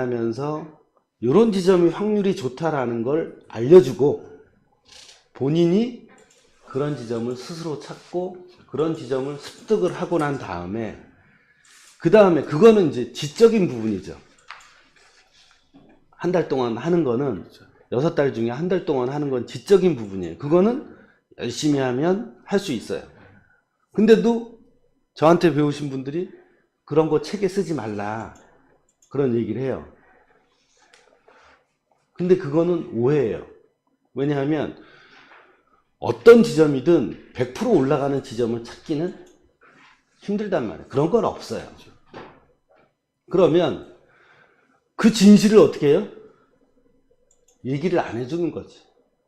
하면서 이런 지점이 확률이 좋다라는 걸 알려주고 본인이 그런 지점을 스스로 찾고 그런 지점을 습득을 하고 난 다음에 그 다음에 그거는 이제 지적인 부분이죠. 한 달 동안 하는 거는 6달 중에 한 달 동안 하는 건 지적인 부분이에요. 그거는 열심히 하면 할 수 있어요. 근데도 저한테 배우신 분들이 그런 거 책에 쓰지 말라 그런 얘기를 해요. 근데 그거는 오해예요. 왜냐하면 어떤 지점이든 100% 올라가는 지점을 찾기는 힘들단 말이에요. 그런 건 없어요. 그러면 그 진실을 어떻게 해요? 얘기를 안 해주는 거지.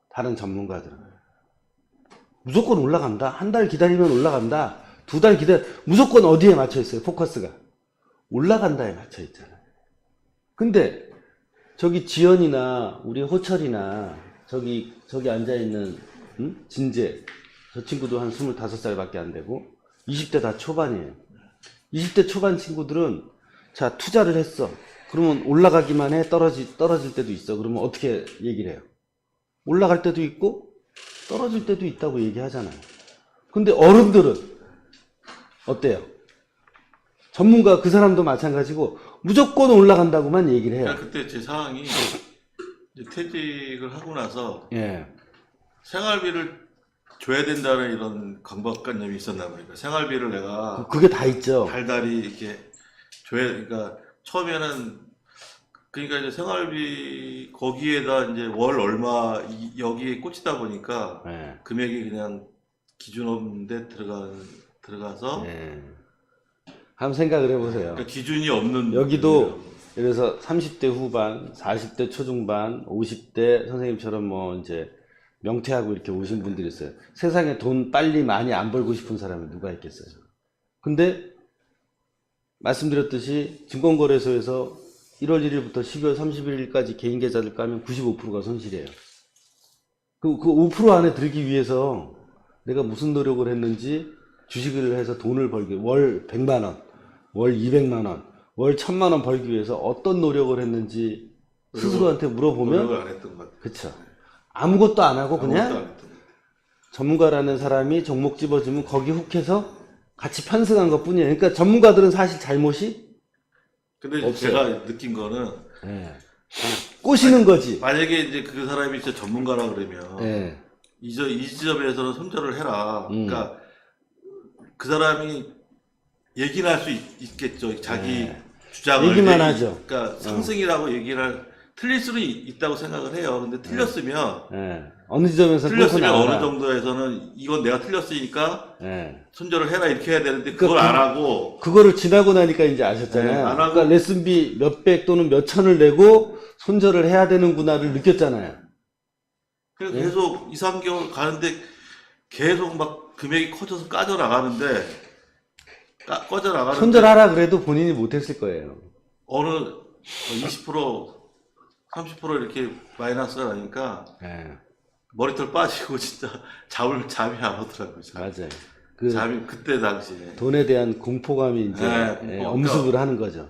다른 전문가들은. 무조건 올라간다. 한 달 기다리면 올라간다. 2달 기다려. 무조건 어디에 맞춰 있어요? 포커스가. 올라간다에 맞춰 있잖아요. 근데 저기 지연이나 우리 호철이나 저기 앉아있는 진재 저 친구도 한 25살밖에 안 되고 20대 다 초반이에요. 20대 초반 친구들은 자 투자를 했어. 그러면 올라가기만 해. 떨어질 때도 있어. 그러면 어떻게 얘기를 해요? 올라갈 때도 있고 떨어질 때도 있다고 얘기하잖아요. 근데 어른들은 어때요? 전문가 그 사람도 마찬가지고 무조건 올라간다고만 얘기를 해요. 그러니까 그때 제 상황이 이제 퇴직을 하고 나서 예. 생활비를 줘야 된다는 이런 강박관념이 있었나 봐요. 그러니까 생활비를 내가 그게 다 있죠. 달달이 이렇게 줘야, 그러니까 처음에는 그러니까 이제 생활비 거기에다 이제 월 얼마 여기에 꽂히다 보니까 예. 금액이 그냥 기준 없는데 들어가서 예. 한번 생각을 해보세요. 그러니까 기준이 없는 여기도 그래서 30대 후반, 40대 초중반, 50대 선생님처럼 뭐 이제 명퇴하고 이렇게 오신 분들이 있어요. 세상에 돈 빨리 많이 안 벌고 싶은 사람이 누가 있겠어요. 근데 말씀드렸듯이 증권거래소에서 1월 1일부터 12월 31일까지 개인 계좌를 까면 95%가 손실이에요. 그 5% 안에 들기 위해서 내가 무슨 노력을 했는지 주식을 해서 돈을 벌기, 월 100만원, 월 200만원, 월 1000만원 벌기 위해서 어떤 노력을 했는지 스스로한테 물어보면 노력을 안 했던 것 같아요. 그쵸. 아무것도 안 하고 그냥 아무것도 안 했던 것 같아요. 전문가라는 사람이 종목 집어주면 거기 훅해서 같이 편승한 것 뿐이에요. 그러니까 전문가들은 사실 잘못이 근데 없어요. 제가 느낀 거는 예. 꼬시는 거지. 만약에 이제 그 사람이 진짜 전문가라 그러면 예. 이 지점에서는 손절을 해라. 그러니까 그 사람이 얘기는 할 수 있겠죠. 자기 예. 주장을 얘기만 하죠. 그러니까 상승이라고 얘기를 틀릴 수는 있다고 생각을 해요. 근데 틀렸으면 예. 어느 지점에서 끊고 나가라. 어느 정도에서는 이건 내가 틀렸으니까 예. 손절을 해라 이렇게 해야 되는데 그걸 안 하고 그거를 지나고 나니까 이제 아셨잖아요. 네, 안 하고 그러니까 레슨비 몇백 또는 몇천을 내고 손절을 해야 되는구나를 느꼈잖아요. 그래서 계속 2, 3개월 가는데 계속 막 금액이 커져서 까져 나가는데 손절하라 그래도 본인이 못했을 거예요. 어느 20% 30% 이렇게 마이너스가 나니까 예. 머리털 빠지고 진짜 잠이 안 오더라고요. 맞아요. 잠이 그때 당시에 돈에 대한 공포감이 이제 공포. 엄습을 하는 거죠.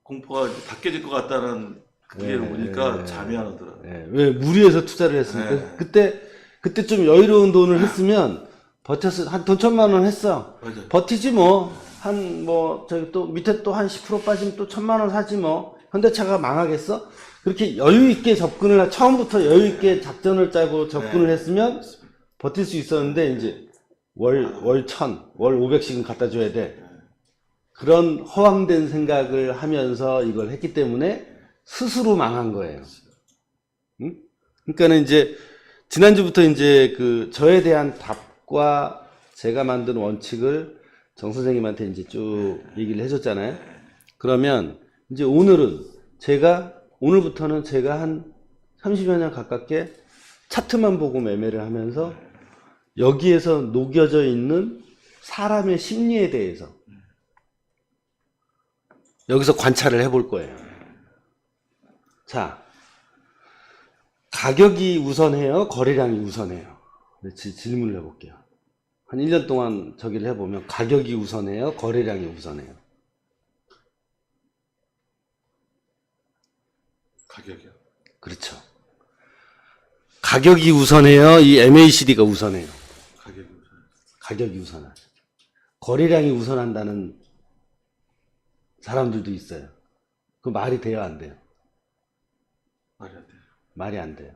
공포가 다 깨질 것 같다는 그게 보니까 잠이 안 오더라고요. 왜 무리해서 투자를 했으니까. 네. 그때 좀 여유로운 돈을 했으면 버텼을 한 돈 1000만 원 했어. 맞아요. 버티지 뭐. 저기 또 밑에 또 한 10% 빠지면 또 1000만 원 사지 뭐. 현대차가 망하겠어? 그렇게 여유 있게 처음부터 여유 있게 작전을 짜고 접근을 했으면 버틸 수 있었는데 이제 월 1000, 월 500씩은 갖다 줘야 돼. 그런 허황된 생각을 하면서 이걸 했기 때문에 스스로 망한 거예요. 응? 그러니까는 이제 지난주부터 이제 그 저에 대한 답과 제가 만든 원칙을 정 선생님한테 이제 쭉 얘기를 해줬잖아요. 그러면 이제 오늘부터는 제가 한 30여 년 가깝게 차트만 보고 매매를 하면서 여기에서 녹여져 있는 사람의 심리에 대해서 여기서 관찰을 해볼 거예요. 자, 가격이 우선해요? 거래량이 우선해요? 질문을 해볼게요. 한 1년 동안 저기를 해보면 가격이 우선해요? 거래량이 우선해요? 가격이요. 그렇죠. 가격이 우선해요? 이 MACD가 우선해요? 가격이 우선. 가격이 우선하죠. 거래량이 우선한다는 사람들도 있어요. 그 말이 돼요, 안 돼요? 말이 안 돼요. 말이 안 돼요.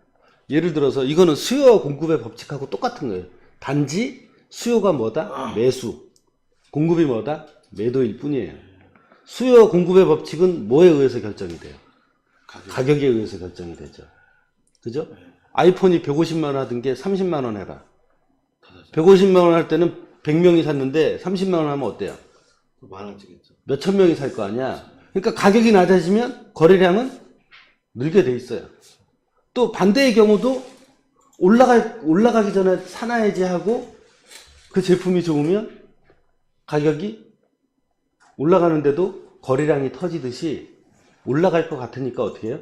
예를 들어서 이거는 수요와 공급의 법칙하고 똑같은 거예요. 단지 수요가 뭐다? 매수. 공급이 뭐다? 매도일 뿐이에요. 수요와 공급의 법칙은 뭐에 의해서 결정이 돼요? 가격에 의해서 결정이 되죠. 그죠? 아이폰이 150만 원 하던 게 30만 원 해봐. 150만 원 할 때는 100명이 샀는데 30만 원 하면 어때요? 만원 찍겠죠. 몇천 명이 살 거 아니야. 그러니까 가격이 낮아지면 거래량은 늘게 돼 있어요. 또 반대의 경우도 올라가기 전에 사놔야지 하고 그 제품이 좋으면 가격이 올라가는데도 거래량이 터지듯이 올라갈 것 같으니까 어떻게 해요?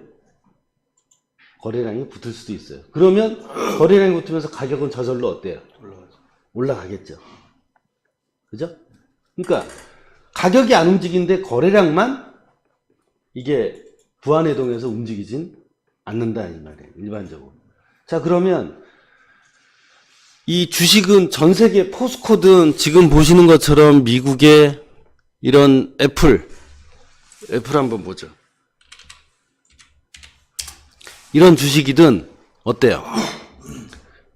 거래량이 붙을 수도 있어요. 그러면 거래량이 붙으면서 가격은 저절로 어때요? 올라가죠. 올라가겠죠. 그죠? 그러니까 가격이 안 움직이는데 거래량만 이게 부안해동해서 움직이진 않는다 이 말이에요. 일반적으로. 자, 그러면 이 주식은 전 세계 포스코든 지금 보시는 것처럼 미국의 이런 애플 한번 보죠. 이런 주식이든 어때요?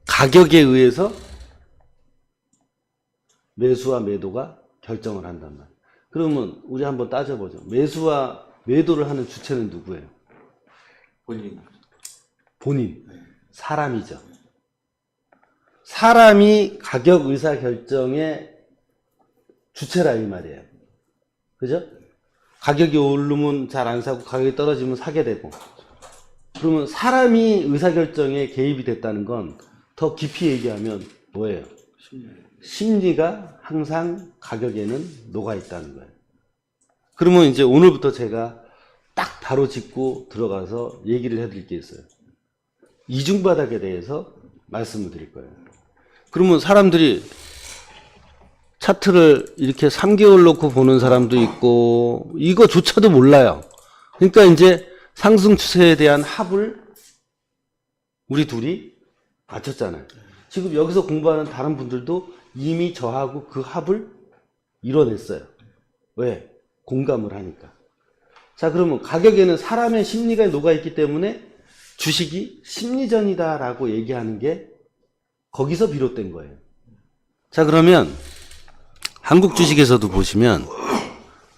가격에 의해서 매수와 매도가 결정을 한단 말이에요. 그러면 우리 한번 따져보죠. 매수와 매도를 하는 주체는 누구예요? 본인. 사람이죠. 사람이 가격 의사 결정의 주체라 이 말이에요. 그죠? 가격이 오르면 잘 안 사고 가격이 떨어지면 사게 되고. 그러면 사람이 의사결정에 개입이 됐다는 건 더 깊이 얘기하면 뭐예요? 심리가 항상 가격에는 녹아 있다는 거예요. 그러면 이제 오늘부터 제가 딱 바로 짚고 들어가서 얘기를 해드릴 게 있어요. 이중바닥에 대해서 말씀을 드릴 거예요. 그러면 사람들이 차트를 이렇게 3개월 놓고 보는 사람도 있고 이거조차도 몰라요. 그러니까 이제 상승 추세에 대한 합을 우리 둘이 맞췄잖아요. 지금 여기서 공부하는 다른 분들도 이미 저하고 그 합을 이뤄냈어요. 왜? 공감을 하니까. 자, 그러면 가격에는 사람의 심리가 녹아있기 때문에 주식이 심리전이다라고 얘기하는 게 거기서 비롯된 거예요. 자, 그러면 한국 주식에서도 보시면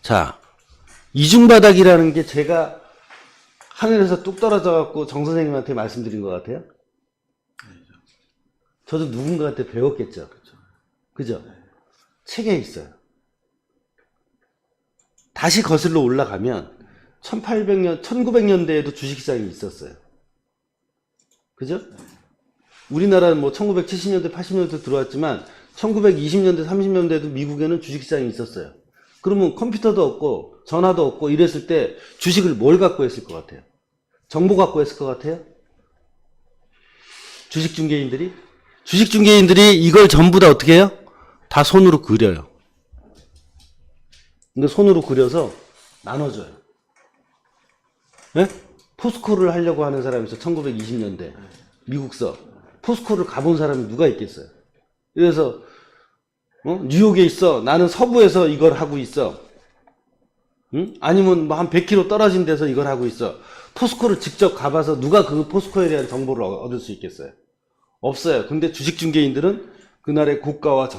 자, 이중바닥이라는 게 제가 하늘에서 뚝 떨어져 갖고 정 선생님한테 말씀드린 것 같아요? 저도 누군가한테 배웠겠죠. 그죠? 책에 있어요. 다시 거슬러 올라가면 1800년, 1900년대에도 주식시장이 있었어요. 그죠? 우리나라는 뭐 1970년대, 80년대 들어왔지만 1920년대, 30년대에도 미국에는 주식시장이 있었어요. 그러면 컴퓨터도 없고 전화도 없고 이랬을 때 주식을 뭘 갖고 했을 것 같아요? 정보 갖고 했을 것 같아요? 주식중개인들이 이걸 전부 다 어떻게 해요? 다 손으로 그려요. 근데 손으로 그려서 나눠줘요. 네? 포스코를 하려고 하는 사람이 있어. 1920년대 미국서. 포스코를 가본 사람이 누가 있겠어요? 그래서 뉴욕에 있어. 나는 서부에서 이걸 하고 있어. 응? 아니면 뭐 한 100km 떨어진 데서 이걸 하고 있어. 포스코를 직접 가봐서 누가 그 포스코에 대한 정보를 얻을 수 있겠어요? 없어요. 근데 주식중개인들은 그날의 고가와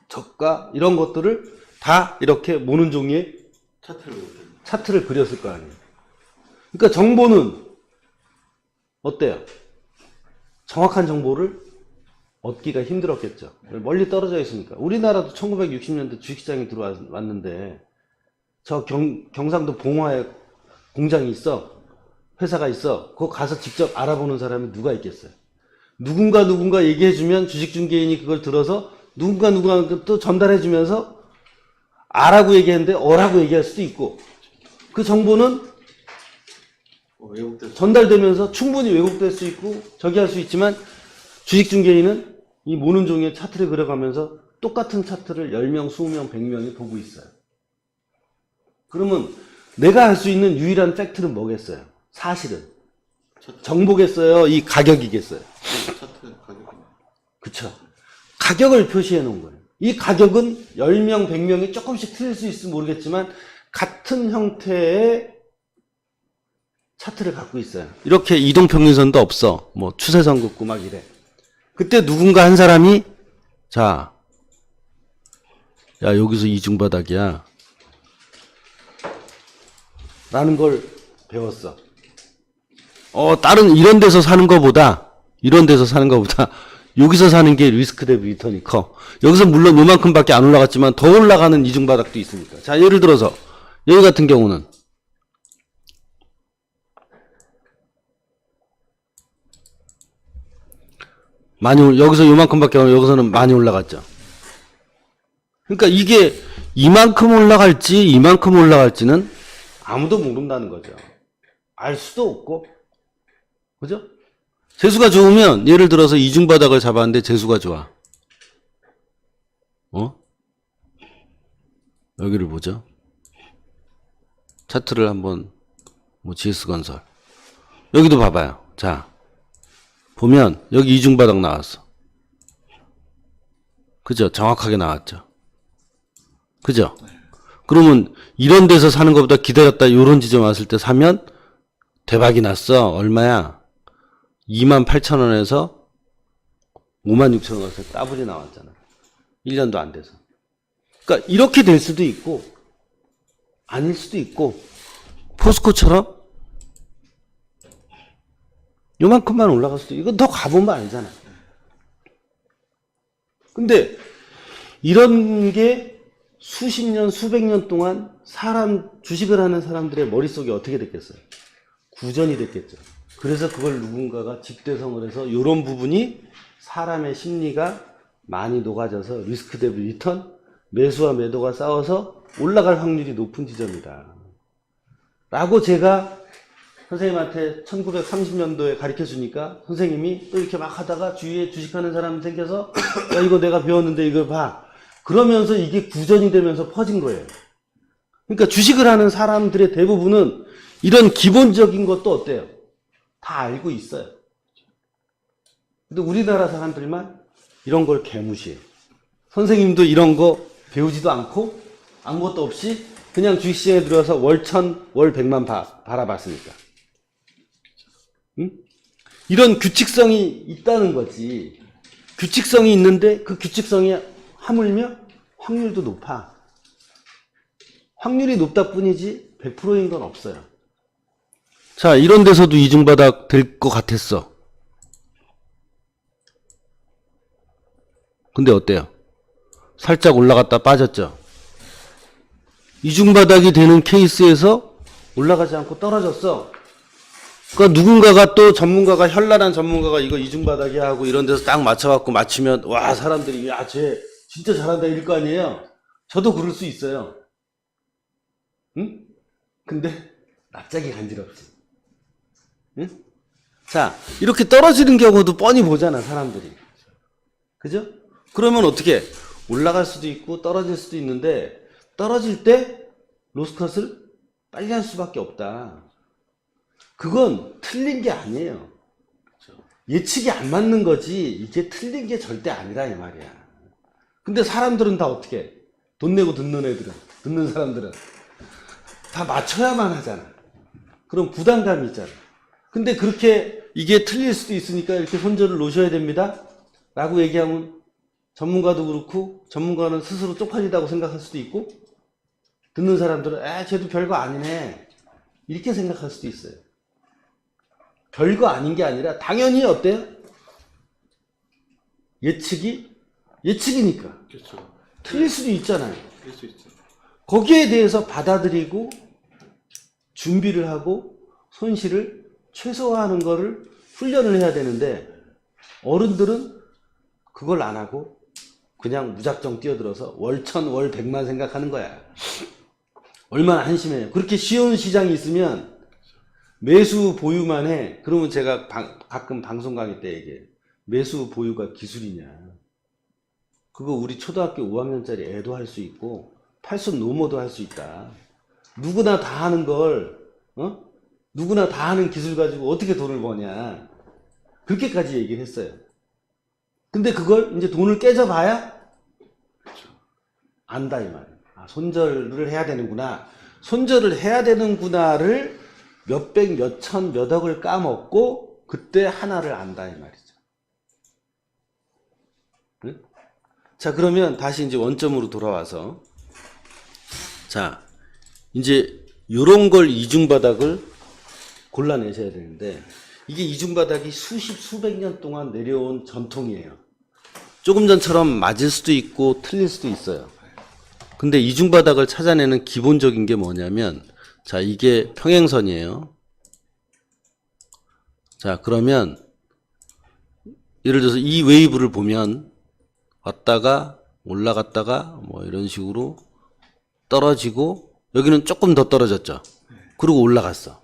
저가 이런 것들을 다 이렇게 모는 종이에 차트를 그렸을 거 아니에요. 그러니까 정보는 어때요? 정확한 정보를 얻기가 힘들었겠죠. 멀리 떨어져 있으니까. 우리나라도 1960년대 주식시장이 들어왔는데 저 경상도 봉화에 공장이 있어. 회사가 있어. 그거 가서 직접 알아보는 사람이 누가 있겠어요? 누군가 얘기해주면 주식중개인이 그걸 들어서 누군가 또 전달해주면서 아라고 얘기했는데 어라고 얘기할 수도 있고 그 정보는 전달되면서 충분히 왜곡될 수 있고 저기 할 수 있지만 주식중개인은 이 모는 종이에 차트를 그려가면서 똑같은 차트를 10명, 20명, 100명이 보고 있어요. 그러면 내가 할 수 있는 유일한 팩트는 뭐겠어요? 사실은 정보겠어요? 이 가격이겠어요? 차트 가격. 그쵸. 가격을 표시해 놓은 거예요. 이 가격은 10명, 100명이 조금씩 틀릴 수 있을지 모르겠지만 같은 형태의 차트를 갖고 있어요. 이렇게 이동평균선도 없어. 뭐 추세선 긋고 막 이래. 그때 누군가 한 사람이 자, 야 여기서 이중바닥이야 라는 걸 배웠어. 다른 이런 데서 사는 거보다 여기서 사는 게 리스크 대비 리턴이 커. 여기서 물론 요만큼밖에 안 올라갔지만 더 올라가는 이중바닥도 있으니까. 자, 예를 들어서 여기 같은 경우는 여기서 요만큼밖에 안 올라, 여기서는 많이 올라갔죠. 그러니까 이게 이만큼 올라갈지는 아무도 모른다는 거죠. 알 수도 없고, 그죠? 재수가 좋으면 예를 들어서 이중바닥을 잡았는데 재수가 좋아. 여기를 보죠. 차트를 한번 뭐 GS건설 여기도 봐봐요. 자 보면 여기 이중바닥 나왔어. 그죠? 정확하게 나왔죠. 그죠? 그러면 이런 데서 사는 것보다 기다렸다 요런 지점 왔을 때 사면 대박이 났어. 얼마야? 28,000원에서 56,000원에서 더블이 나왔잖아. 1년도 안 돼서. 그러니까 이렇게 될 수도 있고 아닐 수도 있고 포스코처럼 요만큼만 올라갈 수도 있고 이건 더 가보면 알잖아. 근데 이런 게 수십 년 수백 년 동안 주식을 하는 사람들의 머릿속에 어떻게 됐겠어요? 구전이 됐겠죠. 그래서 그걸 누군가가 집대성을 해서 이런 부분이 사람의 심리가 많이 녹아져서 리스크 대비 리턴, 매수와 매도가 싸워서 올라갈 확률이 높은 지점이다 라고 제가 선생님한테 1930년도에 가르쳐 주니까 선생님이 또 이렇게 막 하다가 주위에 주식하는 사람이 생겨서 야 이거 내가 배웠는데 이걸 봐 그러면서 이게 구전이 되면서 퍼진 거예요. 그러니까 주식을 하는 사람들의 대부분은 이런 기본적인 것도 어때요? 다 알고 있어요. 근데 우리나라 사람들만 이런 걸 개무시해요. 선생님도 이런 거 배우지도 않고 아무것도 없이 그냥 주식시장에 들어와서 월 1000, 월 100만 바라봤으니까. 응? 이런 규칙성이 있다는 거지. 규칙성이 있는데 그 규칙성이 하물며 확률도 높아. 확률이 높다 뿐이지 100%인 건 없어요. 자, 이런 데서도 이중바닥 될 것 같았어. 근데 어때요? 살짝 올라갔다 빠졌죠. 이중바닥이 되는 케이스에서 올라가지 않고 떨어졌어. 그러니까 누군가가 또 현란한 전문가가 이거 이중바닥이야 하고 이런 데서 딱 맞춰갖고 맞추면 와 사람들이 야 쟤 진짜 잘한다 이럴 거 아니에요. 저도 그럴 수 있어요. 응? 근데 납작이 간지럽지. 응? 자 이렇게 떨어지는 경우도 뻔히 보잖아 사람들이. 그죠? 그러면 어떻게 올라갈 수도 있고 떨어질 수도 있는데 떨어질 때 로스컷을 빨리 할 수밖에 없다. 그건 틀린 게 아니에요. 예측이 안 맞는 거지 이게 틀린 게 절대 아니라 이 말이야. 근데 사람들은 다 어떻게 해? 돈 내고 듣는 사람들은 다 맞춰야만 하잖아. 그럼 부담감이 있잖아. 근데 그렇게 이게 틀릴 수도 있으니까 이렇게 손절을 놓으셔야 됩니다 라고 얘기하면 전문가도 그렇고 전문가는 스스로 쪽팔리다고 생각할 수도 있고 듣는 사람들은 쟤도 별거 아니네 이렇게 생각할 수도 있어요. 별거 아닌 게 아니라 당연히 어때요? 예측이니까. 그렇죠. 틀릴 수도 있잖아요. 그럴 수 있죠. 거기에 대해서 받아들이고 준비를 하고 손실을 최소화하는 거를 훈련을 해야 되는데 어른들은 그걸 안 하고 그냥 무작정 뛰어들어서 월 1000, 월 100만 생각하는 거야. 얼마나 한심해요. 그렇게 쉬운 시장이 있으면 매수 보유만 해. 그러면 제가 가끔 방송 강의 때 얘기해요. 매수 보유가 기술이냐. 그거 우리 초등학교 5학년짜리 애도 할 수 있고 팔순 노모도 할 수 있다. 누구나 다 하는 걸 누구나 다 하는 기술 가지고 어떻게 돈을 버냐. 그렇게까지 얘기를 했어요. 근데 그걸 이제 돈을 깨져봐야 안다 이 말이에요. 아, 손절을 해야 되는구나. 손절을 해야 되는구나를 몇백, 몇천, 몇억을 까먹고 그때 하나를 안다 이 말이죠. 응? 자, 그러면 다시 이제 원점으로 돌아와서 자, 이제 요런 걸 이중바닥을 골라내셔야 되는데 이게 이중바닥이 수십, 수백 년 동안 내려온 전통이에요. 조금 전처럼 맞을 수도 있고 틀릴 수도 있어요. 근데 이중바닥을 찾아내는 기본적인 게 뭐냐면 자, 이게 평행선이에요. 자, 그러면 예를 들어서 이 웨이브를 보면 왔다가 올라갔다가 뭐 이런 식으로 떨어지고 여기는 조금 더 떨어졌죠. 그리고 올라갔어.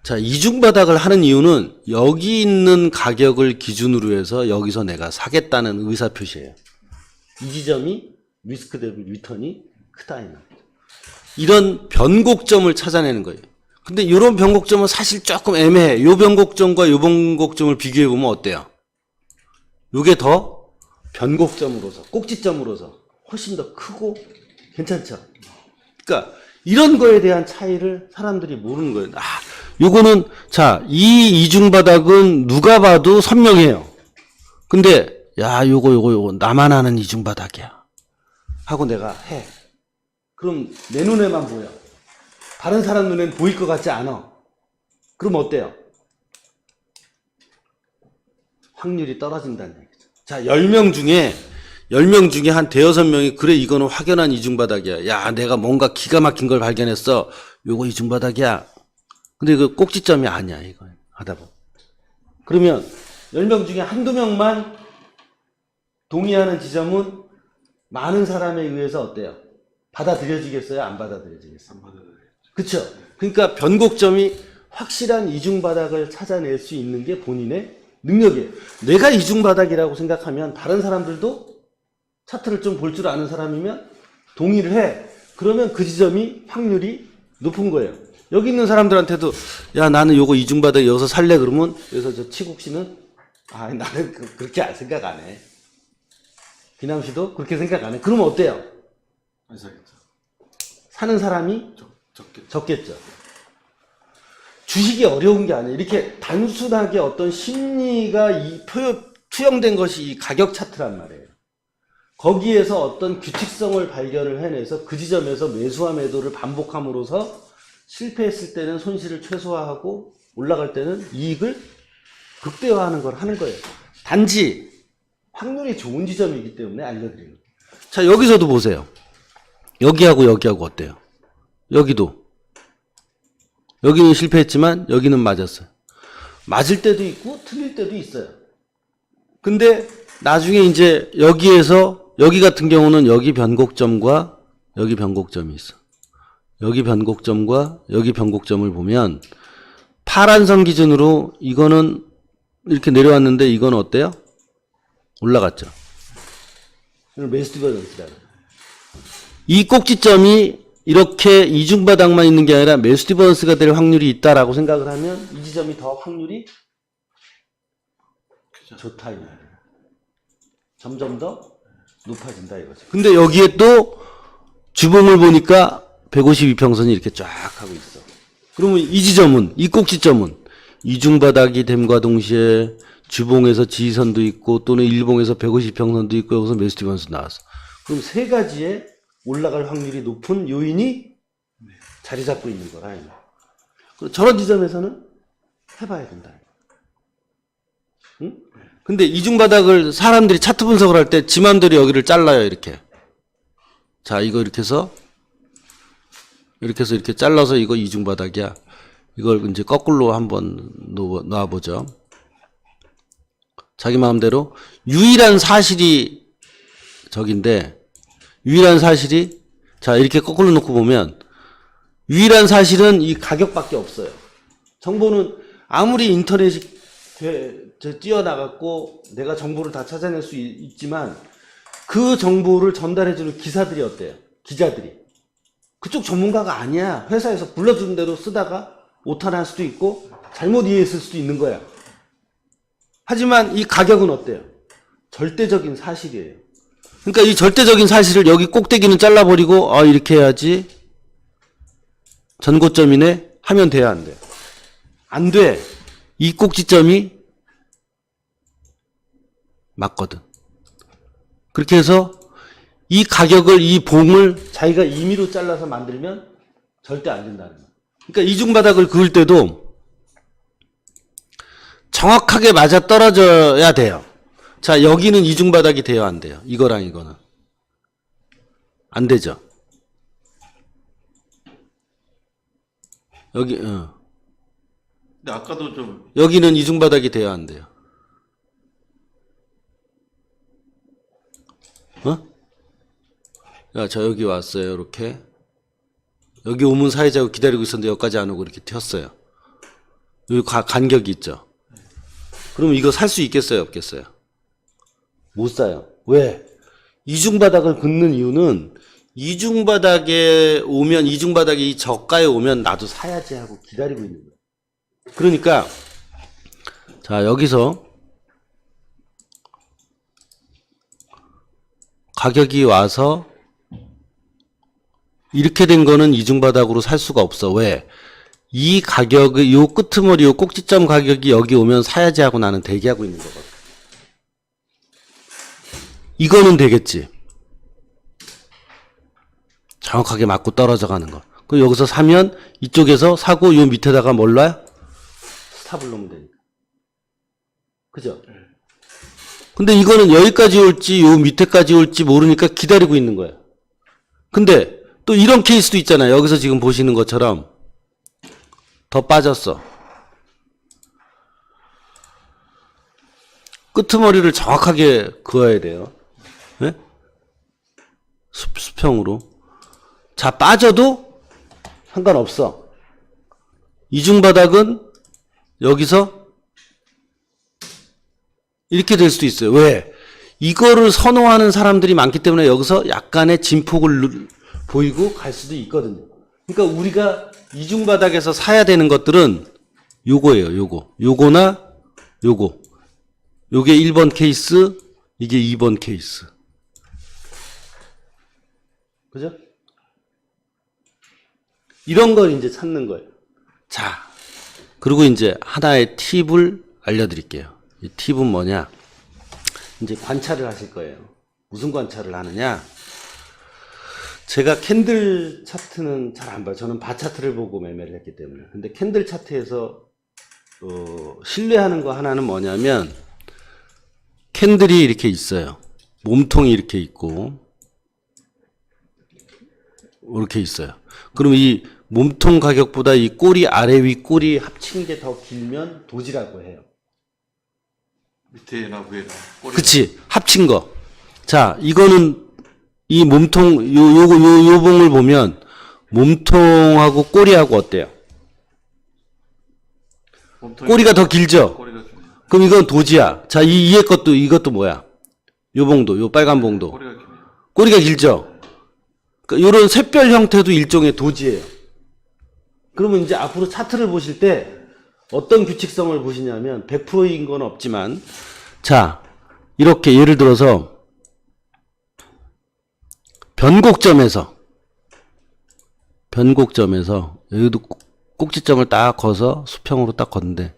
자, 이중바닥을 하는 이유는 여기 있는 가격을 기준으로 해서 여기서 내가 사겠다는 의사표시예요. 이 지점이 리스크 대비 리턴이 크다 이 말이죠. 이런 변곡점을 찾아내는 거예요. 근데 이런 변곡점은 사실 조금 애매해. 요 변곡점과 요 변곡점을 비교해 보면 어때요? 요게 더 변곡점으로서 꼭지점으로서 훨씬 더 크고 괜찮죠? 그러니까 이런 거에 대한 차이를 사람들이 모르는 거예요. 아, 요거는 자, 이 이중바닥은 누가 봐도 선명해요. 근데 야, 요거 나만 아는 이중바닥이야 하고 내가 해. 그럼 내 눈에만 보여. 다른 사람 눈엔 보일 것 같지 않아. 그럼 어때요? 확률이 떨어진다는 얘기죠. 자, 10명 중에 한 대여섯 명이 그래 이거는 확연한 이중바닥이야. 야, 내가 뭔가 기가 막힌 걸 발견했어. 요거 이중바닥이야. 근데 그 꼭지점이 아니야, 이거 하다 보면. 그러면 10명 중에 한두 명만 동의하는 지점은 많은 사람에 의해서 어때요? 받아들여지겠어요? 안 받아들여지겠어요? 안 받아들여요. 그쵸? 그러니까 변곡점이 확실한 이중바닥을 찾아낼 수 있는 게 본인의 능력이에요. 내가 이중바닥이라고 생각하면 다른 사람들도 차트를 좀 볼 줄 아는 사람이면 동의를 해. 그러면 그 지점이 확률이 높은 거예요. 여기 있는 사람들한테도 야, 나는 요거 이중바닥 여기서 살래 그러면 여기서 저 치국 씨는 아, 나는 그렇게 생각 안 해. 비남 씨도 그렇게 생각 안 해. 그러면 어때요? 안 사겠죠. 사는 사람이 적겠죠. 적겠죠. 주식이 어려운 게 아니에요. 이렇게 단순하게 어떤 심리가 투영된 것이 이 가격 차트란 말이에요. 거기에서 어떤 규칙성을 발견을 해내서 그 지점에서 매수와 매도를 반복함으로써 실패했을 때는 손실을 최소화하고 올라갈 때는 이익을 극대화하는 걸 하는 거예요. 단지 확률이 좋은 지점이기 때문에 알려드리는 거예요. 자, 여기서도 보세요. 여기하고 여기하고 어때요? 여기도. 여기는 실패했지만 여기는 맞았어요. 맞을 때도 있고 틀릴 때도 있어요. 근데 나중에 이제 여기에서 여기 같은 경우는 여기 변곡점과 여기 변곡점이 있어. 여기 변곡점과 여기 변곡점을 보면 파란 선 기준으로 이거는 이렇게 내려왔는데 이건 어때요? 올라갔죠. 이걸 매수 디버전스다. 이 꼭지점이 이렇게 이중바닥만 있는 게 아니라 매수 디버전스가 될 확률이 있다라고 생각을 하면 이 지점이 더 확률이 좋다 이 말이에요. 점점 더 높아진다 이거죠. 근데 여기에 또 주봉을 보니까 152평선이 이렇게 쫙 하고 있어. 그러면 이 지점은, 이 꼭지점은 이중바닥이 됨과 동시에 주봉에서 지지선도 있고 또는 일봉에서 150평선도 있고 여기서 매수 디버전스 나왔어. 그럼 세 가지의 올라갈 확률이 높은 요인이 자리 잡고 있는 거라. 저런 지점에서는 해봐야 된다. 응? 근데 이중바닥을 사람들이 차트 분석을 할 때 지 맘대로 여기를 잘라요, 이렇게. 자, 이거 이렇게 해서 이렇게 잘라서 이거 이중바닥이야. 이걸 이제 거꾸로 한번 놔보죠. 자기 마음대로. 유일한 사실이 저긴데, 유일한 사실이, 자, 이렇게 거꾸로 놓고 보면, 유일한 사실은 이 가격밖에 없어요. 정보는 아무리 인터넷이 뛰어나갔고, 내가 정보를 다 찾아낼 수 있지만, 그 정보를 전달해주는 기사들이 어때요? 기자들이. 그쪽 전문가가 아니야. 회사에서 불러주는 대로 쓰다가 오타날 수도 있고 잘못 이해했을 수도 있는 거야. 하지만 이 가격은 어때요? 절대적인 사실이에요. 그러니까 이 절대적인 사실을 여기 꼭대기는 잘라버리고 이렇게 해야지 전고점이네 하면 돼야 안 돼? 안 돼. 이 꼭지점이 맞거든. 그렇게 해서 이 가격을, 이 봉을 자기가 임의로 잘라서 만들면 절대 안 된다는 거야. 그러니까 이중바닥을 그을 때도 정확하게 맞아 떨어져야 돼요. 자, 여기는 이중바닥이 돼야 안 돼요. 이거랑 이거는. 안 되죠. 여기, 근데 아까도 좀 여기는 이중바닥이 돼야 안 돼요. 야, 저 여기 왔어요. 이렇게. 여기 오면 사회자고 기다리고 있었는데 여기까지 안 오고 이렇게 튀었어요. 여기 간격이 있죠. 그럼 이거 살 수 있겠어요? 없겠어요? 못 사요. 왜? 이중바닥을 긋는 이유는 이중바닥에 오면, 이중바닥이 이 저가에 오면 나도 사야지 하고 기다리고 있는 거예요. 그러니까 자, 여기서 가격이 와서 이렇게 된 거는 이중바닥으로 살 수가 없어. 왜? 이 가격의 요 끄트머리 요 꼭지점 가격이 여기 오면 사야지 하고 나는 대기하고 있는 거거든. 이거는 되겠지. 정확하게 맞고 떨어져 가는 거. 그 여기서 사면 이쪽에서 사고 요 밑에다가 뭘 놔요? 스탑을 놓으면 되니까. 그죠? 근데 이거는 여기까지 올지 요 밑에까지 올지 모르니까 기다리고 있는 거야. 근데 또 이런 케이스도 있잖아요. 여기서 지금 보시는 것처럼 더 빠졌어. 끄트머리를 정확하게 그어야 돼요. 네? 수평으로. 자, 빠져도 상관없어. 이중바닥은 여기서 이렇게 될 수도 있어요. 왜? 이거를 선호하는 사람들이 많기 때문에 여기서 약간의 진폭을 보이고 갈 수도 있거든요. 그러니까 우리가 이중바닥에서 사야 되는 것들은 요거예요. 요거나 요거. 요게 1번 케이스, 이게 2번 케이스. 그죠? 이런 걸 이제 찾는 거예요. 자, 그리고 이제 하나의 팁을 알려드릴게요. 이 팁은 뭐냐? 이제 관찰을 하실 거예요. 무슨 관찰을 하느냐? 제가 캔들 차트는 잘 안 봐요. 저는 바 차트를 보고 매매를 했기 때문에. 근데 캔들 차트에서 신뢰하는 거 하나는 뭐냐면 캔들이 이렇게 있어요. 몸통이 이렇게 있고 이렇게 있어요. 그럼 이 몸통 가격보다 이 꼬리 아래 위 꼬리 합친 게 더 길면 도지라고 해요. 밑에나 위에나 꼬리. 그치, 합친 거. 자, 이거는 이 몸통 요 봉을 보면 몸통하고 꼬리하고 어때요? 꼬리가 더 길죠? 꼬리가 좀 그럼 이건 도지야. 자, 이 위에 것도 이것도 뭐야? 요 봉도, 요 빨간 봉도. 꼬리가 좀 꼬리가 길죠? 그러니까 요런 샛별 형태도 일종의 도지예요. 그러면 이제 앞으로 차트를 보실 때 어떤 규칙성을 보시냐면 100%인 건 없지만 자, 이렇게 예를 들어서 변곡점에서 여기도 꼭지점을 딱 거서 수평으로 딱 걷는데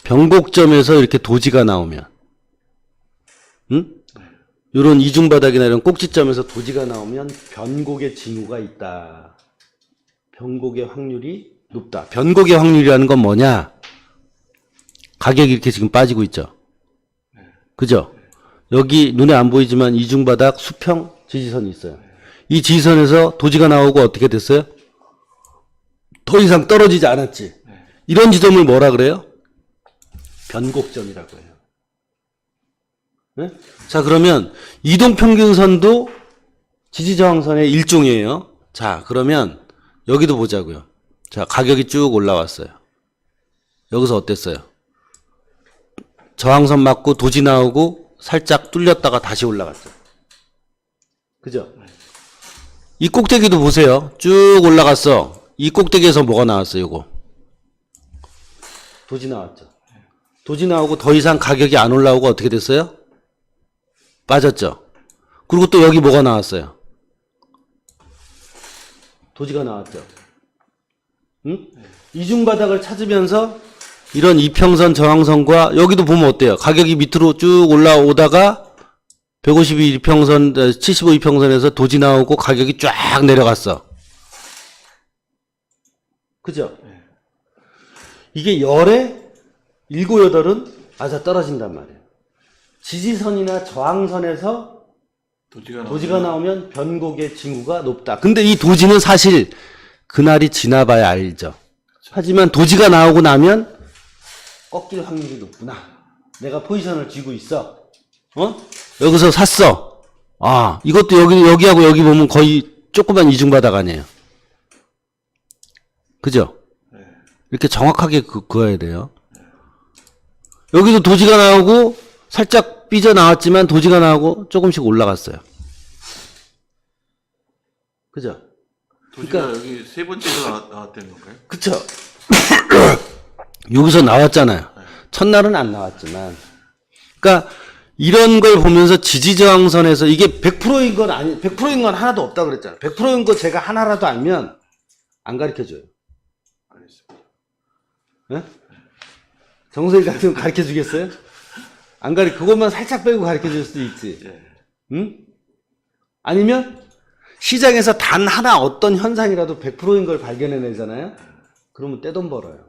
변곡점에서 이렇게 도지가 나오면 이런 이중바닥이나 이런 꼭지점에서 도지가 나오면 변곡의 징후가 있다. 변곡의 확률이 높다. 변곡의 확률이라는 건 뭐냐? 가격이 이렇게 지금 빠지고 있죠. 그죠? 여기 눈에 안 보이지만 이중바닥 수평 지지선이 있어요. 이 지지선에서 도지가 나오고 어떻게 됐어요? 더 이상 떨어지지 않았지. 이런 지점을 뭐라 그래요? 변곡점이라고 해요. 네? 자, 그러면 이동평균선도 지지저항선의 일종이에요. 자, 그러면 여기도 보자고요. 자, 가격이 쭉 올라왔어요. 여기서 어땠어요? 저항선 맞고 도지 나오고 살짝 뚫렸다가 다시 올라갔죠. 그죠? 이 꼭대기도 보세요. 쭉 올라갔어. 이 꼭대기에서 뭐가 나왔어요, 요거? 도지 나왔죠. 도지 나오고 더 이상 가격이 안 올라오고 어떻게 됐어요? 빠졌죠. 그리고 또 여기 뭐가 나왔어요? 도지가 나왔죠. 응? 이중바닥을 찾으면서 이런 이평선 저항선과 여기도 보면 어때요? 가격이 밑으로 쭉 올라오다가 152 이평선, 75 이평선에서 도지 나오고 가격이 쫙 내려갔어. 그죠? 이게 열에 7, 8은 맞아 떨어진단 말이에요. 지지선이나 저항선에서 도지가 나오면 변곡의 징후가 높다. 근데 이 도지는 사실 그날이 지나봐야 알죠. 하지만 도지가 나오고 나면 꺾일 확률이 높구나. 내가 포지션을 쥐고 있어. 여기서 샀어. 아, 이것도 여기하고 여기 보면 거의 조그만 이중바닥 아니에요. 그죠? 이렇게 정확하게 그어야 돼요. 여기도 도지가 나오고 살짝 삐져나왔지만 도지가 나오고 조금씩 올라갔어요. 그죠? 도지가 그러니까, 여기 세 번째로 나왔다는 건가요? 그쵸. 여기서 나왔잖아요. 첫날은 안 나왔지만. 그러니까 이런 걸 보면서 지지저항선에서 이게 100%인 건 100%인 건 하나도 없다 그랬잖아요. 100%인 거 제가 하나라도 알면 안 가르쳐줘요. 알겠습니다. 네? 정선이 같으면 가르쳐 주겠어요? 안 그것만 살짝 빼고 가르쳐 줄 수도 있지. 응? 아니면 시장에서 단 하나 어떤 현상이라도 100%인 걸 발견해내잖아요? 그러면 떼돈 벌어요.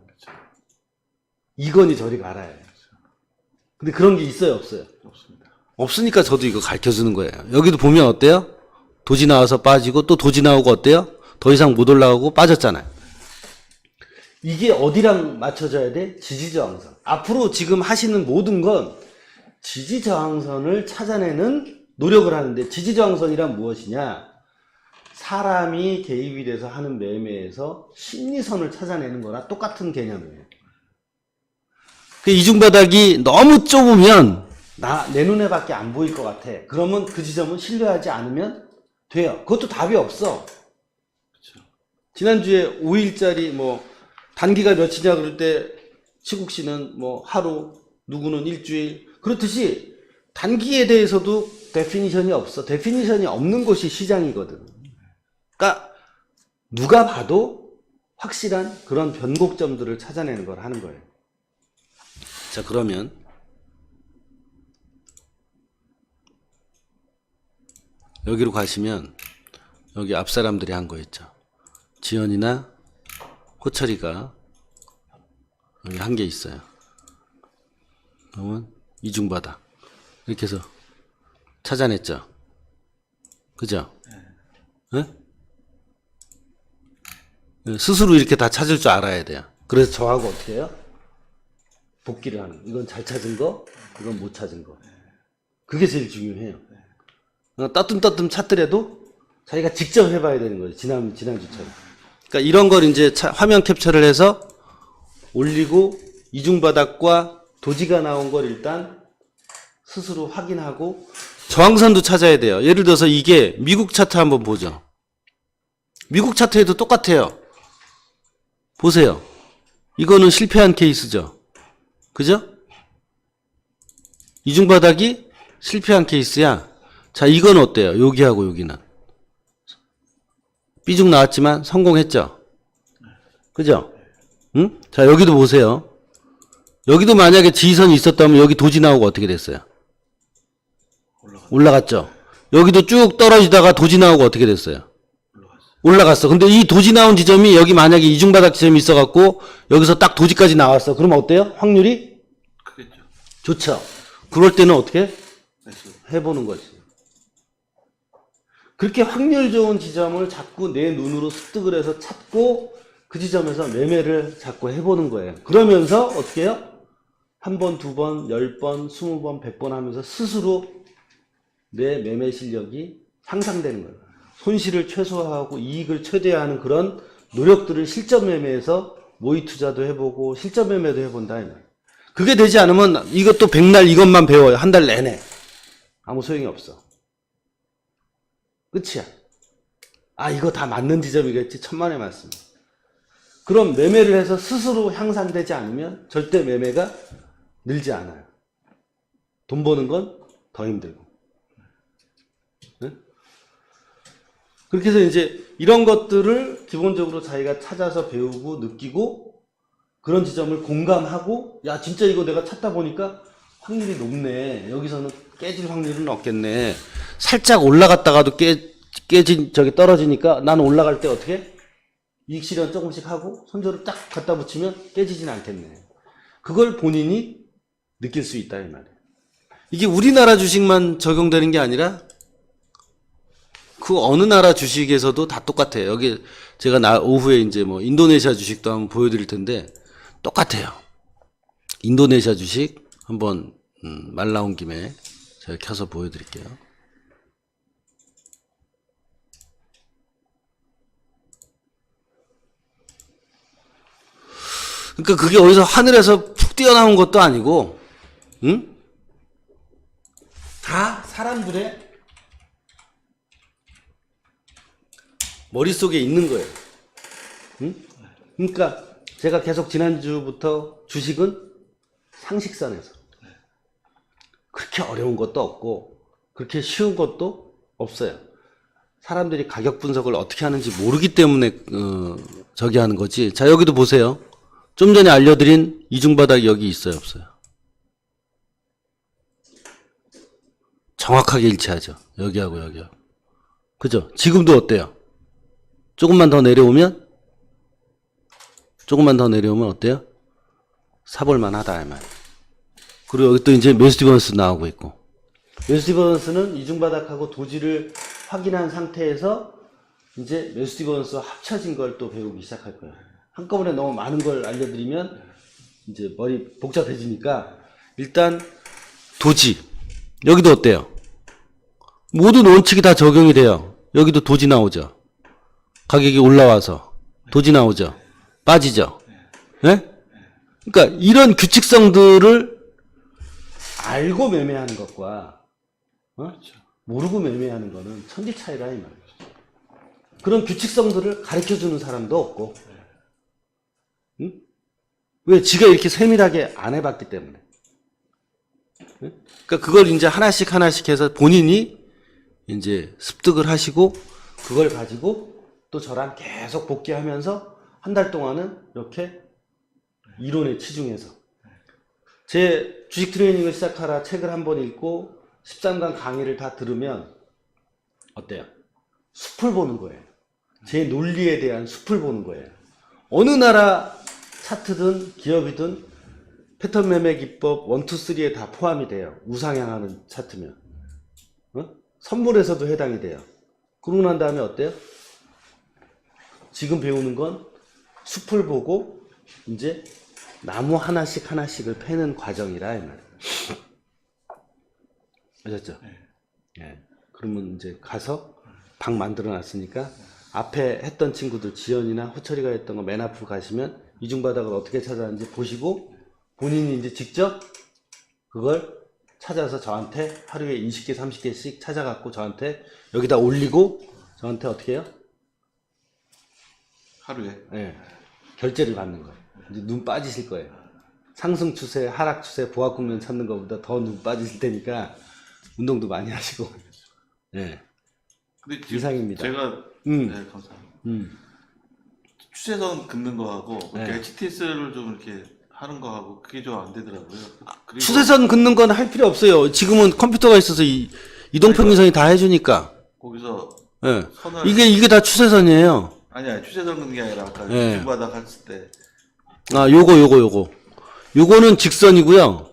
이건희 저리 가라요. 근데 그런 게 있어요, 없어요? 없습니다. 없으니까 저도 이거 가르쳐 주는 거예요. 여기도 보면 어때요? 도지 나와서 빠지고 또 도지 나오고 어때요? 더 이상 못 올라가고 빠졌잖아요. 이게 어디랑 맞춰져야 돼? 지지저항선. 앞으로 지금 하시는 모든 건 지지저항선을 찾아내는 노력을 하는데, 지지저항선이란 무엇이냐? 사람이 개입이 돼서 하는 매매에서 심리선을 찾아내는 거나 똑같은 개념이에요. 그 이중바닥이 너무 좁으면 내 눈에 밖에 안 보일 것 같아. 그러면 그 지점은 신뢰하지 않으면 돼요. 그것도 답이 없어. 그렇죠. 지난주에 5일짜리 단기가 몇이냐 그럴 때 시국씨는 하루, 누구는 일주일. 그렇듯이 단기에 대해서도 데피니션이 없어. 데피니션이 없는 것이 시장이거든. 그러니까 누가 봐도 확실한 그런 변곡점들을 찾아내는 걸 하는 거예요. 자, 그러면 여기로 가시면 여기 앞 사람들이 한 거 있죠. 지연이나 호철이가 여기 한 게 있어요. 그러면 이중바닥 이렇게 해서 찾아냈죠. 그죠? 네? 스스로 이렇게 다 찾을 줄 알아야 돼요. 그래서 저하고 어떻게 해요? 복기를 하는. 이건 잘 찾은 거, 이건 못 찾은 거. 그게 제일 중요해요. 따뜻따뜻 찾더라도 자기가 직접 해봐야 되는 거예요. 지난주처럼. 그러니까 이런 걸 이제 화면 캡처를 해서 올리고 이중바닥과 도지가 나온 걸 일단 스스로 확인하고 저항선도 찾아야 돼요. 예를 들어서 이게 미국 차트 한번 보죠. 미국 차트에도 똑같아요. 보세요. 이거는 실패한 케이스죠. 그죠? 이중바닥이 실패한 케이스야. 자, 이건 어때요? 여기하고 여기는. 삐죽 나왔지만 성공했죠? 그죠? 응? 자, 여기도 보세요. 여기도 만약에 지지선이 있었다면 여기 도지 나오고 어떻게 됐어요? 올라갔죠? 여기도 쭉 떨어지다가 도지 나오고 어떻게 됐어요? 올라갔어. 근데 이 도지 나온 지점이 여기 만약에 이중바닥 지점이 있어갖고 여기서 딱 도지까지 나왔어. 그럼 어때요? 확률이? 크겠죠. 좋죠. 그럴 때는 어떻게? 해보는 거지. 그렇게 확률 좋은 지점을 자꾸 내 눈으로 습득을 해서 찾고 그 지점에서 매매를 자꾸 해보는 거예요. 그러면서 어떻게 해요? 한 번, 두 번, 10번, 20번, 100번 하면서 스스로 내 매매 실력이 향상되는 거예요. 손실을 최소화하고 이익을 최대화하는 그런 노력들을 실전 매매에서 모의 투자도 해보고 실전 매매도 해본다. 그게 되지 않으면 이것도 백날 이것만 배워요. 한 달 내내. 아무 소용이 없어. 끝이야. 아, 이거 다 맞는 지점이겠지. 천만의 말씀. 그럼 매매를 해서 스스로 향상되지 않으면 절대 매매가 늘지 않아요. 돈 버는 건 더 힘들고. 네? 그렇게 해서 이제 이런 것들을 기본적으로 자기가 찾아서 배우고 느끼고 그런 지점을 공감하고 야 진짜 이거 내가 찾다 보니까 확률이 높네. 여기서는 깨질 확률은 없겠네. 살짝 올라갔다가도 깨진 저기 떨어지니까 나는 올라갈 때 어떻게? 이익 실현 조금씩 하고 손절을 딱 갖다 붙이면 깨지진 않겠네. 그걸 본인이 느낄 수 있다 이 말이에요. 이게 우리나라 주식만 적용되는 게 아니라 그 어느 나라 주식에서도 다 똑같아요. 여기 제가 오후에 이제 뭐 인도네시아 주식도 한번 보여드릴 텐데 똑같아요. 인도네시아 주식 한번 말 나온 김에 제가 켜서 보여드릴게요. 그러니까 그게 어디서 하늘에서 푹 뛰어나온 것도 아니고, 응? 다 사람들의 머릿속에 있는 거예요. 응? 그러니까 제가 계속 지난주부터 주식은 상식선에서 그렇게 어려운 것도 없고 그렇게 쉬운 것도 없어요. 사람들이 가격 분석을 어떻게 하는지 모르기 때문에 저기 하는 거지. 자, 여기도 보세요. 좀 전에 알려드린 이중바닥 여기 있어요, 없어요? 정확하게 일치하죠. 여기하고 여기하고. 그죠? 지금도 어때요? 조금만 더 내려오면 어때요? 사볼만 하다, 이 말. 그리고 여기 또 이제 매수 디버런스 나오고 있고. 매수 디버런스는 이중바닥하고 도지를 확인한 상태에서 이제 매수 디버런스와 합쳐진 걸 또 배우기 시작할 거예요. 한꺼번에 너무 많은 걸 알려드리면 이제 머리 복잡해지니까 일단 도지. 여기도 어때요? 모든 원칙이 다 적용이 돼요. 여기도 도지 나오죠. 가격이 올라와서 도지 나오죠. 빠지죠. 예? 그러니까 이런 규칙성들을 알고 매매하는 것과 모르고 매매하는 거는 천지 차이라 이 말이에요. 그런 규칙성들을 가르쳐주는 사람도 없고, 응? 왜? 지가 이렇게 세밀하게 안 해봤기 때문에. 응? 그러니까 그걸 이제 하나씩 해서 본인이 이제 습득을 하시고 그걸 가지고 또 저랑 계속 복귀하면서 한 달 동안은 이렇게 이론에 치중해서 제 주식 트레이닝을 시작하라 책을 한번 읽고 13강 강의를 다 들으면 어때요? 숲을 보는 거예요. 제 논리에 대한 숲을 보는 거예요. 어느 나라 차트든 기업이든 패턴 매매 기법 1, 2, 3에 다 포함이 돼요. 우상향하는 차트면. 선물에서도 해당이 돼요. 그러고 난 다음에 어때요? 지금 배우는 건 숲을 보고 이제 나무 하나씩을 패는 과정이라 이 말이에요. 아셨죠? 네. 그러면 이제 가서 방 만들어 놨으니까 앞에 했던 친구들 지연이나 호철이가 했던 거 맨 앞으로 가시면 이중바닥을 어떻게 찾아왔는지 보시고 본인이 이제 직접 그걸 찾아서 저한테 하루에 20개, 30개씩 찾아갖고 저한테 여기다 올리고 저한테 어떻게 해요? 하루에? 네. 결제를 받는 거예요. 이제 눈 빠지실 거예요. 상승 추세, 하락 추세, 보합 국면 찾는 것보다 더 눈 빠지실 테니까 운동도 많이 하시고. 네. 근데 이상입니다. 제가 네, 감사합니다. 추세선 긋는 거하고 네. HTS를 좀 이렇게 하는 거하고 그게 좀 안 되더라고요. 그리고 추세선 긋는 건 할 필요 없어요. 지금은 컴퓨터가 있어서 이동평균선이 다 해주니까. 거기서 네. 선을 이게 다 추세선이에요. 아니야 추세선 긋는 게 아니라 아까 네. 이중바닥 했을 때 아, 요거는 직선이고요.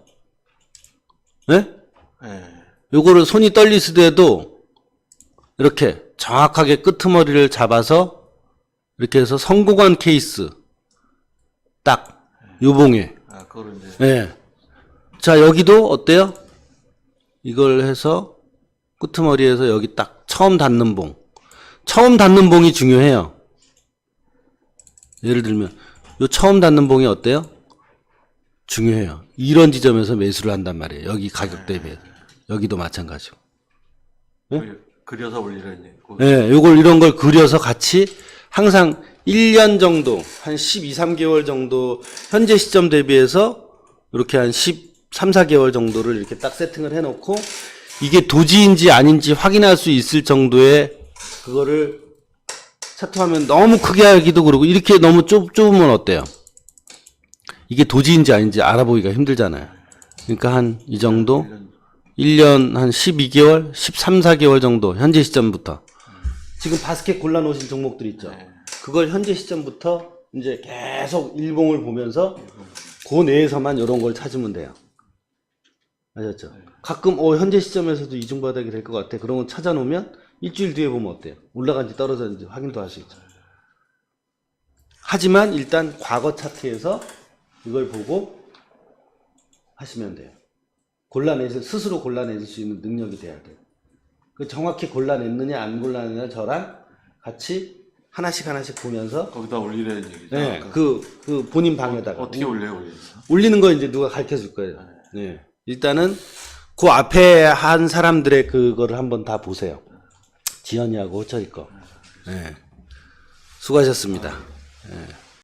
네? 네. 요거를 손이 떨리실 때도 이렇게 정확하게 끄트머리를 잡아서 이렇게 해서 성공한 케이스 딱 요봉에. 아 그거를 이제 네. 자, 여기도 어때요? 이걸 해서 끄트머리에서 여기 딱 처음 닿는 봉. 처음 닿는 봉이 중요해요. 예를 들면 요 처음 닿는 봉이 어때요? 중요해요. 이런 지점에서 매수를 한단 말이에요. 여기 가격 대비해서. 여기도 마찬가지고. 그려서 올리라 이제. 네, 요걸 이런 걸 그려서 같이 항상 1년 정도, 한 12, 3개월 정도 현재 시점 대비해서 이렇게 한 13, 4개월 정도를 이렇게 딱 세팅을 해놓고 이게 도지인지 아닌지 확인할 수 있을 정도의 그거를 차트화면 너무 크게 하기도 그러고 이렇게 너무 좁으면 어때요? 이게 도지인지 아닌지 알아보기가 힘들잖아요. 그러니까 한 이 정도 1년 한 12개월, 13, 4개월 정도 현재 시점부터 지금 바스켓 골라놓으신 종목들 있죠. 그걸 현재 시점부터 이제 계속 일봉을 보면서 그 내에서만 이런 걸 찾으면 돼요. 아셨죠? 가끔 현재 시점에서도 이중바닥이 될 것 같아. 그런 거 찾아놓으면 일주일 뒤에 보면 어때요? 올라간지 떨어졌는지 확인도 할 수 있죠. 하지만 일단 과거 차트에서 이걸 보고 하시면 돼요. 스스로 골라낼 수 있는 능력이 돼야 돼요. 그 정확히 골라냈느냐 안 골라냈느냐 저랑 같이 하나씩 보면서 거기다 올리라는 얘기죠. 네, 그 본인 방에다가 어떻게 올려서? 올리는 거 이제 누가 가르쳐 줄 거예요. 네. 일단은 그 앞에 한 사람들의 그거를 한번 다 보세요. 지연이하고 호철이 거. 네. 수고하셨습니다. 네.